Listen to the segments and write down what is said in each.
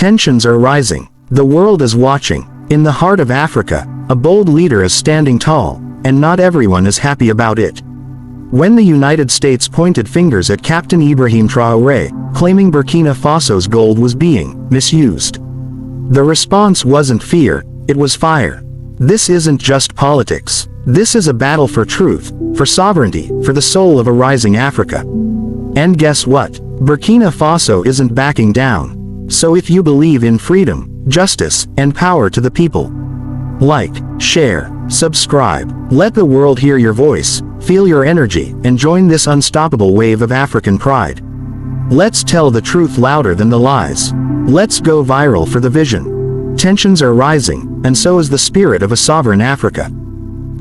Tensions are rising. The world is watching. In the heart of Africa, a bold leader is standing tall, and not everyone is happy about it. When the United States pointed fingers at Captain Ibrahim Traoré, claiming Burkina Faso's gold was being misused, the response wasn't fear, it was fire. This isn't just politics. This is a battle for truth, for sovereignty, for the soul of a rising Africa. And guess what? Burkina Faso isn't backing down. So if you believe in freedom, justice, and power to the people, like, share, subscribe, let the world hear your voice, feel your energy, and join this unstoppable wave of African pride. Let's tell the truth louder than the lies. Let's go viral for the vision. Tensions are rising, and so is the spirit of a sovereign Africa.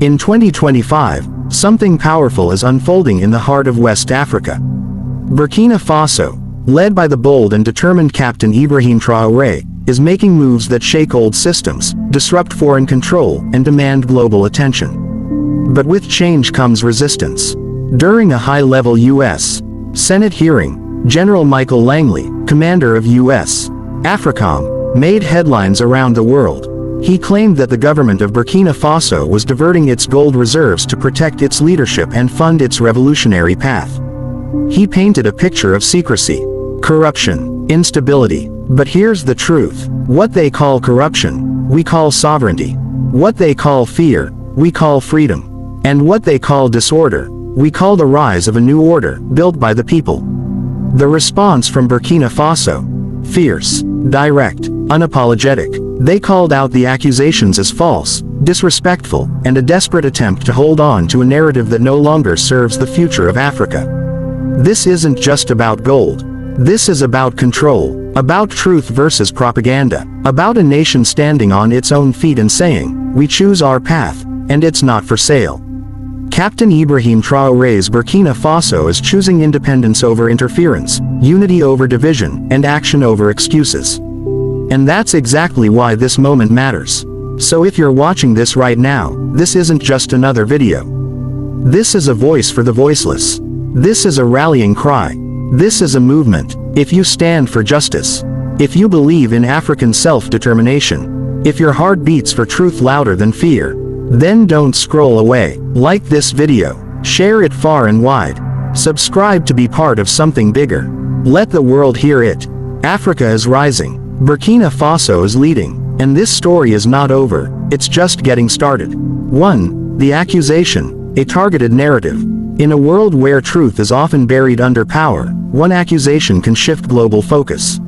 In 2025, something powerful is unfolding in the heart of West Africa. Burkina Faso, led by the bold and determined Captain Ibrahim Traoré, is making moves that shake old systems, disrupt foreign control, and demand global attention. But with change comes resistance. During a high-level U.S. Senate hearing, General Michael Langley, commander of U.S. AFRICOM, made headlines around the world. He claimed that the government of Burkina Faso was diverting its gold reserves to protect its leadership and fund its revolutionary path. He painted a picture of secrecy, corruption, instability. But here's the truth. What they call corruption, we call sovereignty. What they call fear, we call freedom. And what they call disorder, we call the rise of a new order, built by the people. The response from Burkina Faso: fierce, direct, unapologetic. They called out the accusations as false, disrespectful, and a desperate attempt to hold on to a narrative that no longer serves the future of Africa. This isn't just about gold. This is about control, about truth versus propaganda, about a nation standing on its own feet and saying, we choose our path, and it's not for sale. Captain Ibrahim Traoré's Burkina Faso is choosing independence over interference, unity over division, and action over excuses. And that's exactly why this moment matters. So if you're watching this right now, this isn't just another video. This is a voice for the voiceless. This is a rallying cry. This is a movement. If you stand for justice, if you believe in African self-determination, if your heart beats for truth louder than fear, then don't scroll away. Like this video, share it far and wide, subscribe to be part of something bigger. Let the world hear it. Africa is rising, Burkina Faso is leading, and this story is not over, it's just getting started. 1. The accusation, a targeted narrative. In a world where truth is often buried under power, one accusation can shift global focus.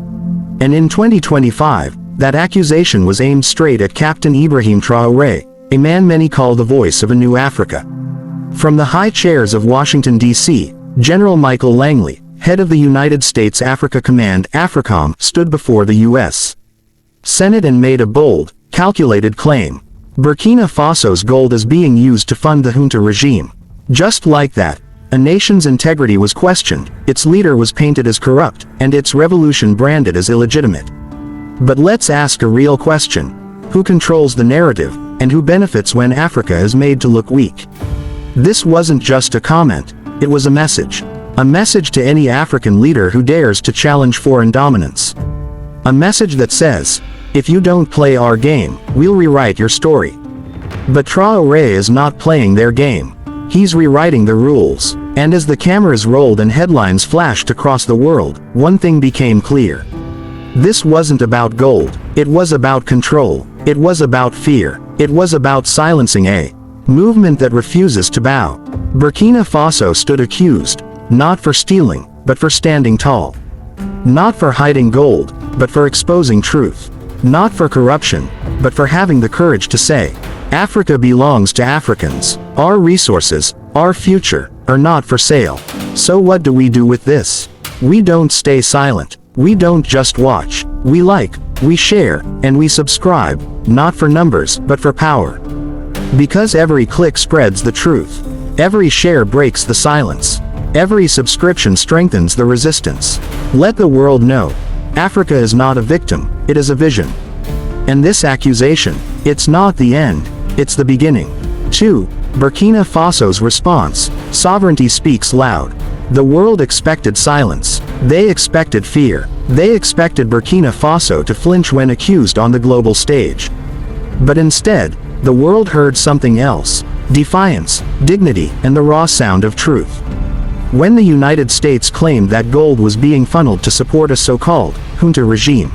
And in 2025, that accusation was aimed straight at Captain Ibrahim Traoré, a man many call the voice of a new Africa. From the high chairs of Washington, D.C., General Michael Langley, head of the United States Africa Command AFRICOM, stood before the U.S. Senate and made a bold, calculated claim. Burkina Faso's gold is being used to fund the junta regime. Just like that, a nation's integrity was questioned, its leader was painted as corrupt, and its revolution branded as illegitimate. But let's ask a real question. Who controls the narrative, and who benefits when Africa is made to look weak? This wasn't just a comment, it was a message. A message to any African leader who dares to challenge foreign dominance. A message that says, if you don't play our game, we'll rewrite your story. But Traoré is not playing their game. He's rewriting the rules. And as the cameras rolled and headlines flashed across the world, one thing became clear. This wasn't about gold, it was about control, it was about fear, it was about silencing a movement that refuses to bow. Burkina Faso stood accused, not for stealing, but for standing tall. Not for hiding gold, but for exposing truth. Not for corruption, but for having the courage to say, Africa belongs to Africans. Our resources, our future, are not for sale. So what do we do with this? We don't stay silent. We don't just watch. We like, we share, and we subscribe, not for numbers, but for power. Because every click spreads the truth. Every share breaks the silence. Every subscription strengthens the resistance. Let the world know. Africa is not a victim, it is a vision. And this accusation, it's not the end, it's the beginning. 2. Burkina Faso's response. Sovereignty speaks loud. The world expected silence. They expected fear. They expected Burkina Faso to flinch when accused on the global stage. But instead, the world heard something else: defiance, dignity, and the raw sound of truth. When the United States claimed that gold was being funneled to support a so-called junta regime,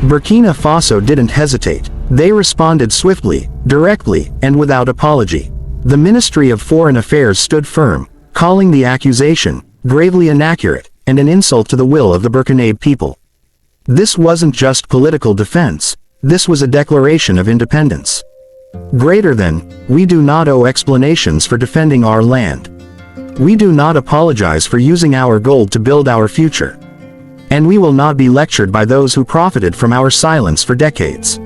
Burkina Faso didn't hesitate. They responded swiftly, directly, and without apology. The Ministry of Foreign Affairs stood firm, calling the accusation gravely inaccurate and an insult to the will of the Burkinabe people. This wasn't just political defense, this was a declaration of independence. Greater than, we do not owe explanations for defending our land. We do not apologize for using our gold to build our future. And we will not be lectured by those who profited from our silence for decades.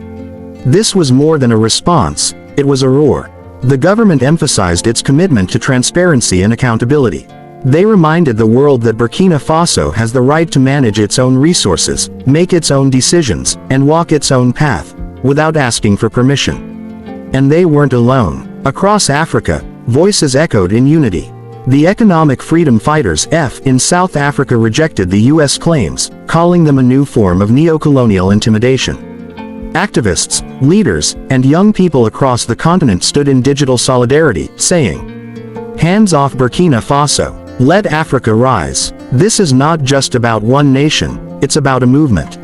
This was more than a response, it was a roar. The government emphasized its commitment to transparency and accountability. They reminded the world that Burkina Faso has the right to manage its own resources, make its own decisions, and walk its own path, without asking for permission. And they weren't alone. Across Africa, voices echoed in unity. The economic freedom fighters in South Africa rejected the US claims, calling them a new form of neocolonial intimidation. Activists, leaders, and young people across the continent stood in digital solidarity, saying, "Hands off Burkina Faso. Let Africa rise." This is not just about one nation, it's about a movement.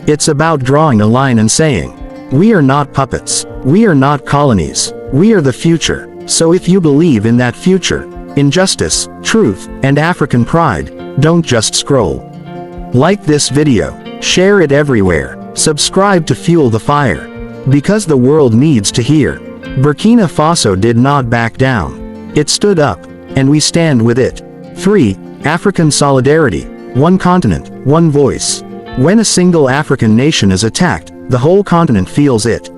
It's about drawing a line and saying, "We are not puppets. We are not colonies. We are the future. So if you believe in that future, in justice, truth, and African pride, don't just scroll. Like this video, share it everywhere, subscribe to fuel the fire. Because the world needs to hear. Burkina Faso did not back down. It stood up, and we stand with it. 3. African solidarity. One continent, one voice. When a single African nation is attacked, the whole continent feels it.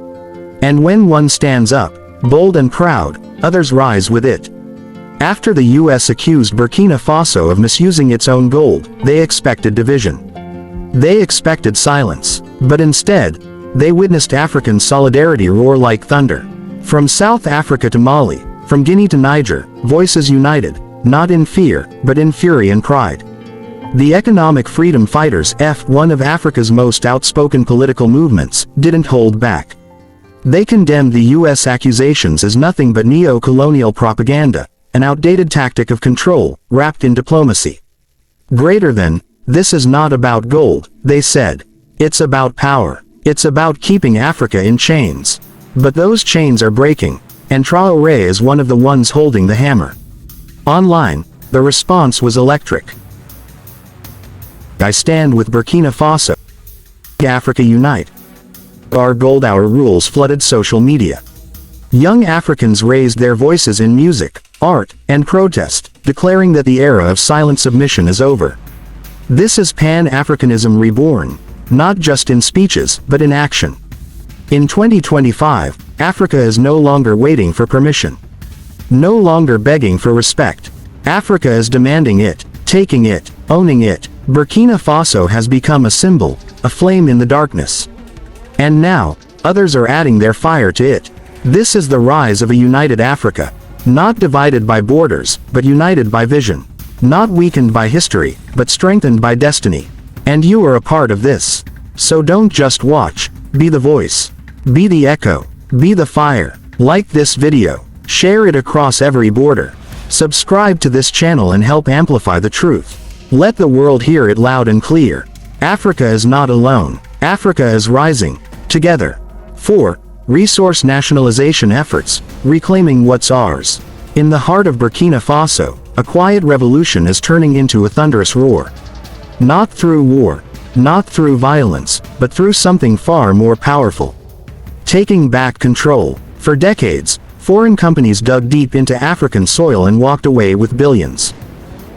And when one stands up, bold and proud, others rise with it. After the US accused Burkina Faso of misusing its own gold, they expected division. They expected silence. But instead, they witnessed African solidarity roar like thunder. From South Africa to Mali, from Guinea to Niger, voices united, not in fear, but in fury and pride. The economic freedom fighters, one of Africa's most outspoken political movements, didn't hold back. They condemned the US accusations as nothing but neo-colonial propaganda, an outdated tactic of control, wrapped in diplomacy. Greater than, this is not about gold, they said. It's about power. It's about keeping Africa in chains. But those chains are breaking, and Traoré is one of the ones holding the hammer. Online, the response was electric. "I stand with Burkina Faso. Africa unite. Our gold, our rules" flooded social media. Young Africans raised their voices in music, art, and protest, declaring that the era of silent submission is over. This is Pan-Africanism reborn, not just in speeches, but in action. In 2025, Africa is no longer waiting for permission. No longer begging for respect. Africa is demanding it, taking it, owning it. Burkina Faso has become a symbol, a flame in the darkness. And now, others are adding their fire to it. This is the rise of a united Africa. Not divided by borders, but united by vision. Not weakened by history, but strengthened by destiny. And you are a part of this. So don't just watch, be the voice. Be the echo. Be the fire. Like this video. Share it across every border. Subscribe to this channel and help amplify the truth. Let the world hear it loud and clear. Africa is not alone. Africa is rising. Together. 4. Resource nationalization efforts, reclaiming what's ours. In the heart of Burkina Faso, a quiet revolution is turning into a thunderous roar. Not through war, not through violence, but through something far more powerful. Taking back control. For decades, foreign companies dug deep into African soil and walked away with billions.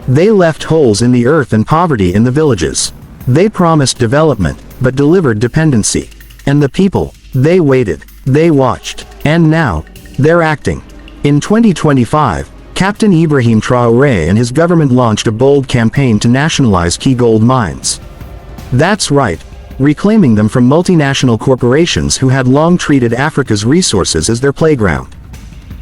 They left holes in the earth and poverty in the villages. They promised development, but delivered dependency. And the people, they waited, they watched, and now, they're acting. In 2025, Captain Ibrahim Traoré and his government launched a bold campaign to nationalize key gold mines. That's right, reclaiming them from multinational corporations who had long treated Africa's resources as their playground.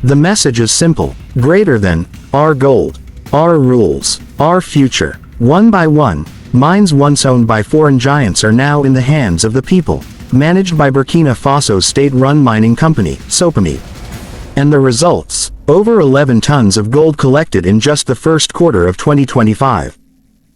The message is simple: greater than, our gold, our rules, our future. One by one, Mines once owned by foreign giants are now in the hands of the people, managed by Burkina Faso's state-run mining company, SOPAMI. And the results? Over 11 tons of gold collected in just the first quarter of 2025.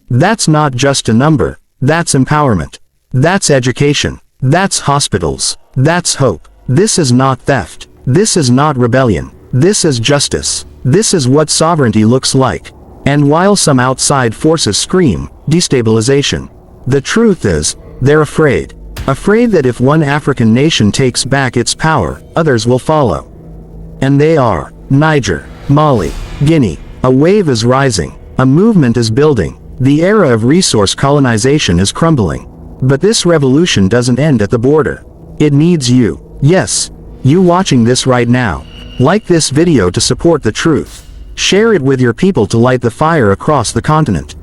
That's not just a number, that's empowerment. That's education. That's hospitals. That's hope. This is not theft. This is not rebellion. This is justice. This is what sovereignty looks like. And while some outside forces scream, destabilization, the truth is, they're afraid. Afraid that if one African nation takes back its power, others will follow. And they are. Niger, Mali, Guinea. A wave is rising. A movement is building. The era of resource colonization is crumbling. But this revolution doesn't end at the border. It needs you. Yes, you watching this right now. Like this video to support the truth. Share it with your people to light the fire across the continent.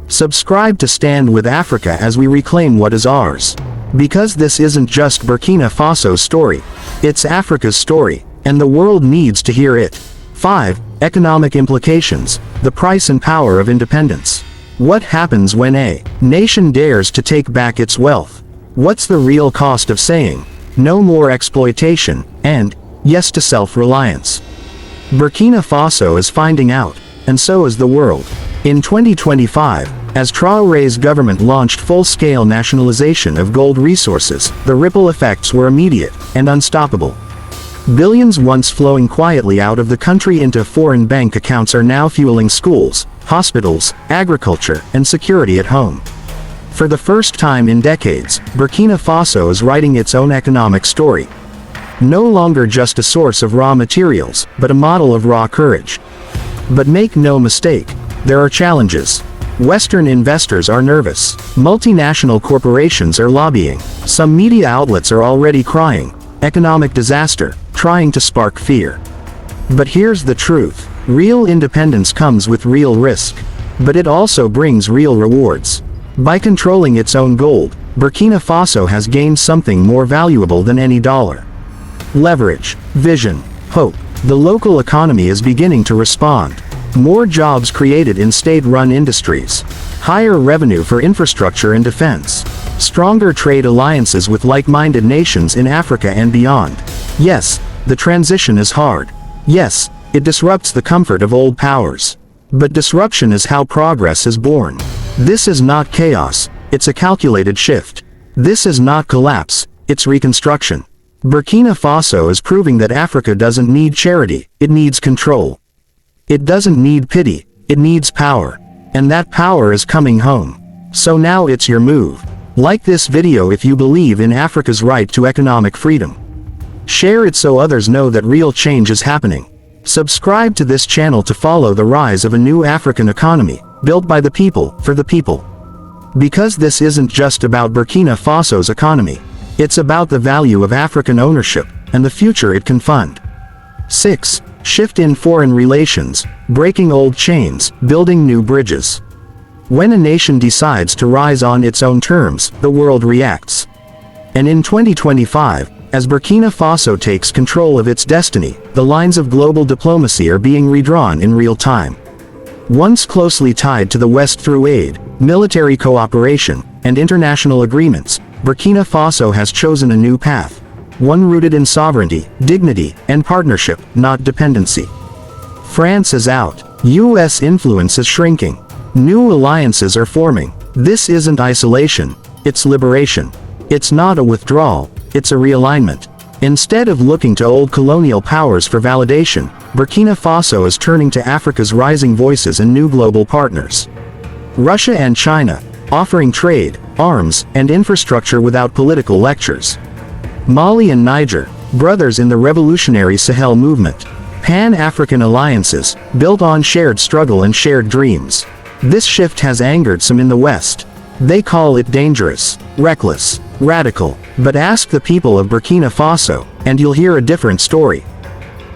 Subscribe to Stand with Africa as we reclaim what is ours. Because this isn't just Burkina Faso's story. It's Africa's story, and the world needs to hear it. 5. Economic implications. The price and power of independence. What happens when a nation dares to take back its wealth? What's the real cost of saying, no more exploitation, and yes to self-reliance? Burkina Faso is finding out, and so is the world. In 2025, as Traoré's government launched full-scale nationalization of gold resources, the ripple effects were immediate and unstoppable. Billions once flowing quietly out of the country into foreign bank accounts are now fueling schools, hospitals, agriculture, and security at home. For the first time in decades, Burkina Faso is writing its own economic story. No longer just a source of raw materials, but a model of raw courage. But make no mistake, there are challenges. Western investors are nervous. Multinational corporations are lobbying. Some media outlets are already crying, economic disaster, trying to spark fear. But here's the truth. Real independence comes with real risk. But it also brings real rewards. By controlling its own gold, Burkina Faso has gained something more valuable than any dollar. Leverage, vision, hope. The local economy is beginning to respond. More jobs created in state-run industries. Higher revenue for infrastructure and defense. Stronger trade alliances with like-minded nations in Africa and beyond. Yes, the transition is hard. Yes, it disrupts the comfort of old powers. But disruption is how progress is born. This is not chaos, it's a calculated shift. This is not collapse, it's reconstruction. Burkina Faso is proving that Africa doesn't need charity, it needs control. It doesn't need pity, it needs power. And that power is coming home. So now it's your move. Like this video if you believe in Africa's right to economic freedom. Share it so others know that real change is happening. Subscribe to this channel to follow the rise of a new African economy, built by the people, for the people. Because this isn't just about Burkina Faso's economy. It's about the value of African ownership, and the future it can fund. 6. Shift in foreign relations, breaking old chains, building new bridges. When a nation decides to rise on its own terms, the world reacts. And in 2025, as Burkina Faso takes control of its destiny, the lines of global diplomacy are being redrawn in real time. Once closely tied to the West through aid, military cooperation, and international agreements, Burkina Faso has chosen a new path. One rooted in sovereignty, dignity, and partnership, not dependency. France is out. US influence is shrinking. New alliances are forming. This isn't isolation, it's liberation. It's not a withdrawal, it's a realignment. Instead of looking to old colonial powers for validation, Burkina Faso is turning to Africa's rising voices and new global partners. Russia and China, offering trade, arms, and infrastructure without political lectures. Mali and Niger, brothers in the revolutionary Sahel movement. Pan-African alliances, built on shared struggle and shared dreams. This shift has angered some in the West. They call it dangerous, reckless, radical. But ask the people of Burkina Faso, and you'll hear a different story.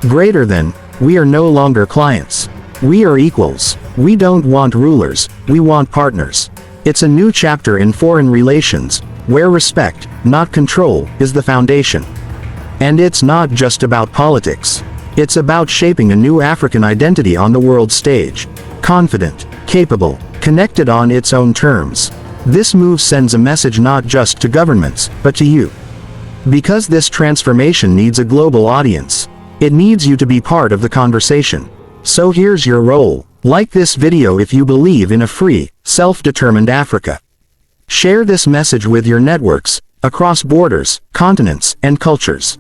Greater than, we are no longer clients. We are equals. We don't want rulers, we want partners. It's a new chapter in foreign relations, where respect, not control, is the foundation. And it's not just about politics. It's about shaping a new African identity on the world stage. Confident, capable, connected on its own terms. This move sends a message not just to governments, but to you. Because this transformation needs a global audience. It needs you to be part of the conversation. So here's your role. Like this video if you believe in a free, self-determined Africa. Share this message with your networks, across borders, continents, and cultures.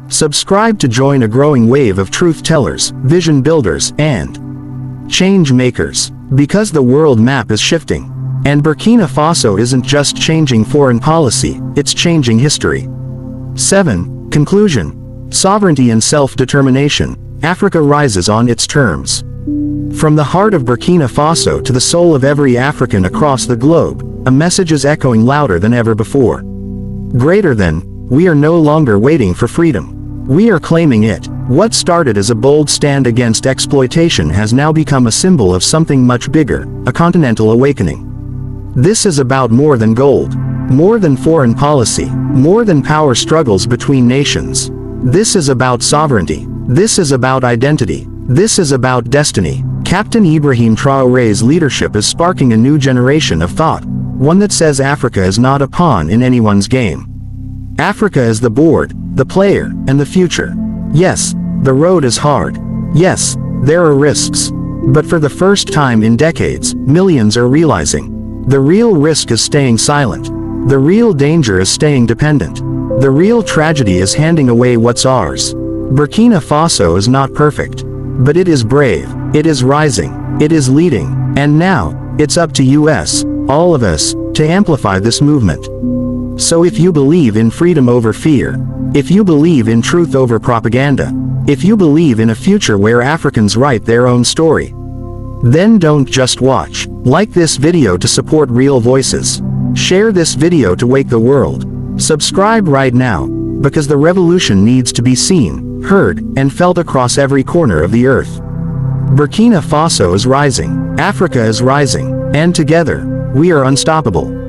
Subscribe to join a growing wave of truth tellers, vision builders, and change makers. Because the world map is shifting. And Burkina Faso isn't just changing foreign policy, it's changing history. 7. Conclusion. Sovereignty and self-determination. Africa rises on its terms. From the heart of Burkina Faso to the soul of every African across the globe, a message is echoing louder than ever before. Greater than, we are no longer waiting for freedom. We are claiming it. What started as a bold stand against exploitation has now become a symbol of something much bigger, a continental awakening. This is about more than gold. More than foreign policy. More than power struggles between nations. This is about sovereignty. This is about identity. This is about destiny. Captain Ibrahim Traoré's leadership is sparking a new generation of thought. One that says Africa is not a pawn in anyone's game. Africa is the board, the player, and the future. Yes, the road is hard. Yes, there are risks. But for the first time in decades, millions are realizing. The real risk is staying silent. The real danger is staying dependent. The real tragedy is handing away what's ours. Burkina Faso is not perfect. But it is brave. It is rising. It is leading. And now, it's up to us, all of us, to amplify this movement. So if you believe in freedom over fear, if you believe in truth over propaganda, if you believe in a future where Africans write their own story, then don't just watch. Like this video to support real voices. Share this video to wake the world. Subscribe right now, because the revolution needs to be seen, heard, and felt across every corner of the earth. Burkina Faso is rising. Africa is rising. And together, we are unstoppable.